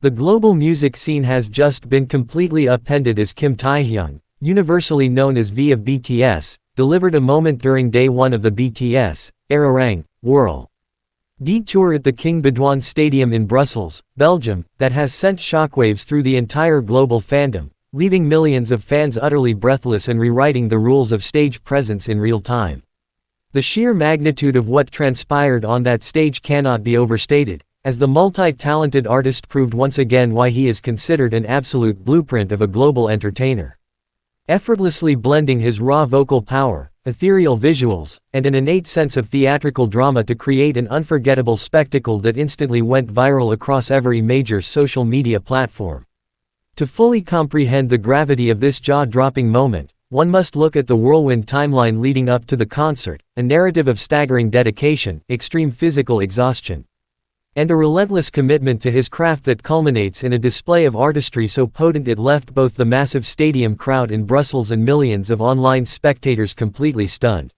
The global music scene has just been completely upended as Kim Taehyung, universally known as V of BTS, delivered a moment during day one of the BTS Arirang World Tour at the King Baudouin Stadium in Brussels, Belgium, that has sent shockwaves through the entire global fandom, leaving millions of fans utterly breathless and rewriting the rules of stage presence in real time. The sheer magnitude of what transpired on that stage cannot be overstated, as the multi-talented artist proved once again why he is considered an absolute blueprint of a global entertainer. Effortlessly blending his raw vocal power, ethereal visuals, and an innate sense of theatrical drama to create an unforgettable spectacle that instantly went viral across every major social media platform. To fully comprehend the gravity of this jaw-dropping moment, one must look at the whirlwind timeline leading up to the concert, a narrative of staggering dedication, extreme physical exhaustion, and a relentless commitment to his craft that culminates in a display of artistry so potent it left both the massive stadium crowd in Brussels and millions of online spectators completely stunned.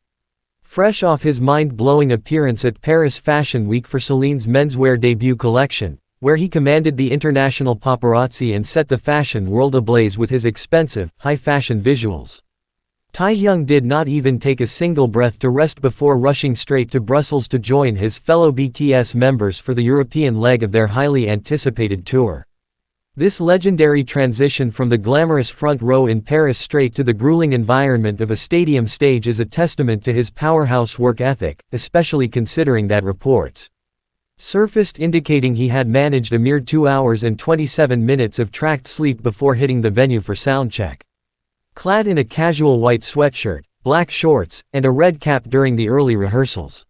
Fresh off his mind-blowing appearance at Paris Fashion Week for Celine's menswear debut collection, where he commanded the international paparazzi and set the fashion world ablaze with his expensive, high-fashion visuals, Taehyung did not even take a single breath to rest before rushing straight to Brussels to join his fellow BTS members for the European leg of their highly anticipated tour. This legendary transition from the glamorous front row in Paris straight to the grueling environment of a stadium stage is a testament to his powerhouse work ethic, especially considering that reports surfaced indicating he had managed a mere 2 hours and 27 minutes of tracked sleep before hitting the venue for soundcheck. Clad in a casual white sweatshirt, black shorts, and a red cap during the early rehearsals,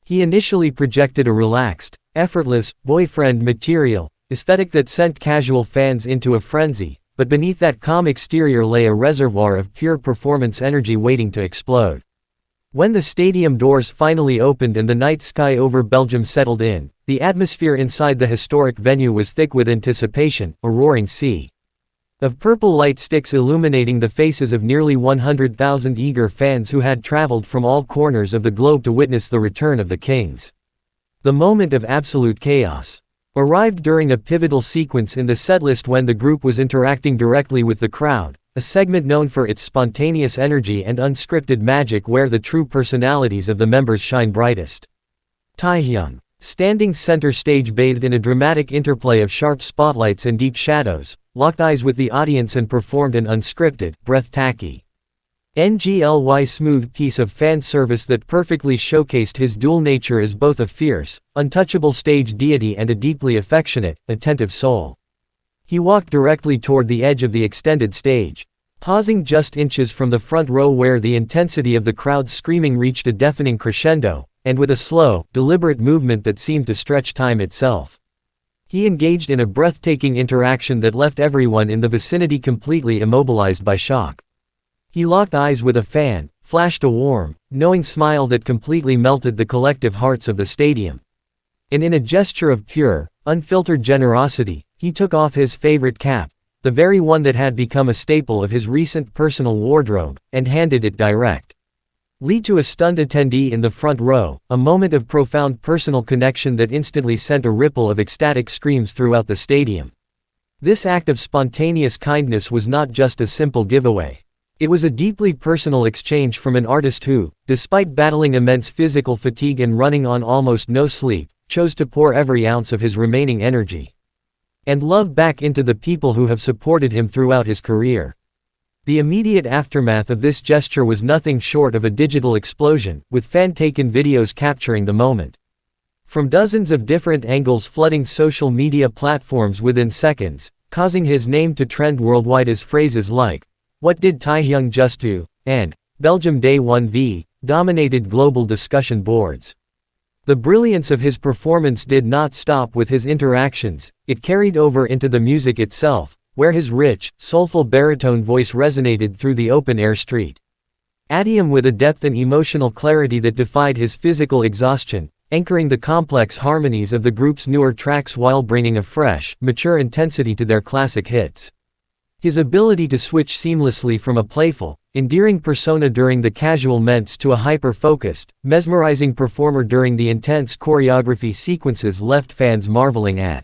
he initially projected a relaxed, effortless, boyfriend material aesthetic that sent casual fans into a frenzy, but beneath that calm exterior lay a reservoir of pure performance energy waiting to explode. When the stadium doors finally opened and the night sky over Belgium settled in, the atmosphere inside the historic venue was thick with anticipation, a roaring sea of purple light sticks illuminating the faces of nearly 100,000 eager fans who had traveled from all corners of the globe to witness the return of the Kings. The moment of absolute chaos arrived during a pivotal sequence in the setlist when the group was interacting directly with the crowd, a segment known for its spontaneous energy and unscripted magic where the true personalities of the members shine brightest. Taehyung, standing center stage bathed in a dramatic interplay of sharp spotlights and deep shadows, locked eyes with the audience and performed an unscripted, breathtaking, smooth piece of fan service that perfectly showcased his dual nature as both a fierce, untouchable stage deity and a deeply affectionate, attentive soul. He walked directly toward the edge of the extended stage, pausing just inches from the front row where the intensity of the crowd's screaming reached a deafening crescendo, and with a slow, deliberate movement that seemed to stretch time itself, he engaged in a breathtaking interaction that left everyone in the vicinity completely immobilized by shock. He locked eyes with a fan, flashed a warm, knowing smile that completely melted the collective hearts of the stadium. And in a gesture of pure, unfiltered generosity, he took off his favorite cap, the very one that had become a staple of his recent personal wardrobe, and handed it directly to a stunned attendee in the front row, a moment of profound personal connection that instantly sent a ripple of ecstatic screams throughout the stadium. This act of spontaneous kindness was not just a simple giveaway. It was a deeply personal exchange from an artist who, despite battling immense physical fatigue and running on almost no sleep, chose to pour every ounce of his remaining energy and love back into the people who have supported him throughout his career. The immediate aftermath of this gesture was nothing short of a digital explosion, with fan-taken videos capturing the moment from dozens of different angles flooding social media platforms within seconds, causing his name to trend worldwide as phrases like, "What did Taehyung just do?" and "Belgium Day 1v" dominated global discussion boards. The brilliance of his performance did not stop with his interactions, it carried over into the music itself, where his rich, soulful baritone voice resonated through the open-air street stadium with a depth and emotional clarity that defied his physical exhaustion, anchoring the complex harmonies of the group's newer tracks while bringing a fresh, mature intensity to their classic hits. His ability to switch seamlessly from a playful, endearing persona during the casual moments to a hyper-focused, mesmerizing performer during the intense choreography sequences left fans marveling at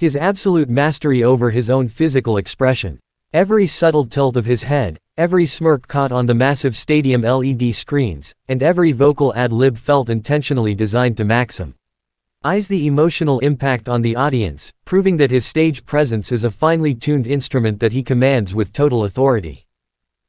His absolute mastery over his own physical expression. Every subtle tilt of his head, every smirk caught on the massive stadium LED screens, and every vocal ad-lib felt intentionally designed to maximize the emotional impact on the audience, proving that his stage presence is a finely tuned instrument that he commands with total authority.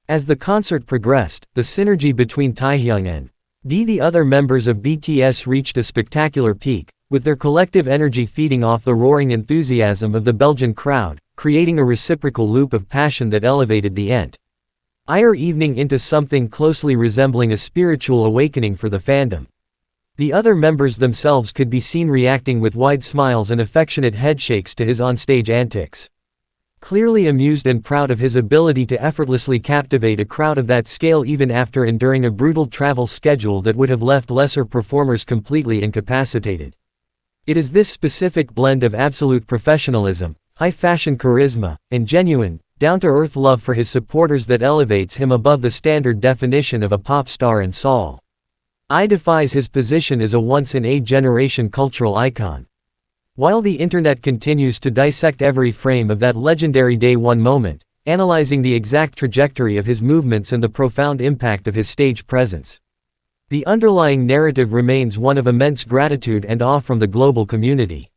As the concert progressed, the synergy between Taehyung and the other members of BTS reached a spectacular peak, with their collective energy feeding off the roaring enthusiasm of the Belgian crowd, creating a reciprocal loop of passion that elevated the entire evening into something closely resembling a spiritual awakening for the fandom. The other members themselves could be seen reacting with wide smiles and affectionate headshakes to his onstage antics. Clearly amused and proud of his ability to effortlessly captivate a crowd of that scale even after enduring a brutal travel schedule that would have left lesser performers completely incapacitated. It is this specific blend of absolute professionalism, high-fashion charisma, and genuine, down-to-earth love for his supporters that elevates him above the standard definition of a pop star and Seoul. Defies his position as a once-in-a-generation cultural icon. While the internet continues to dissect every frame of that legendary Day One moment, analyzing the exact trajectory of his movements and the profound impact of his stage presence, the underlying narrative remains one of immense gratitude and awe from the global community.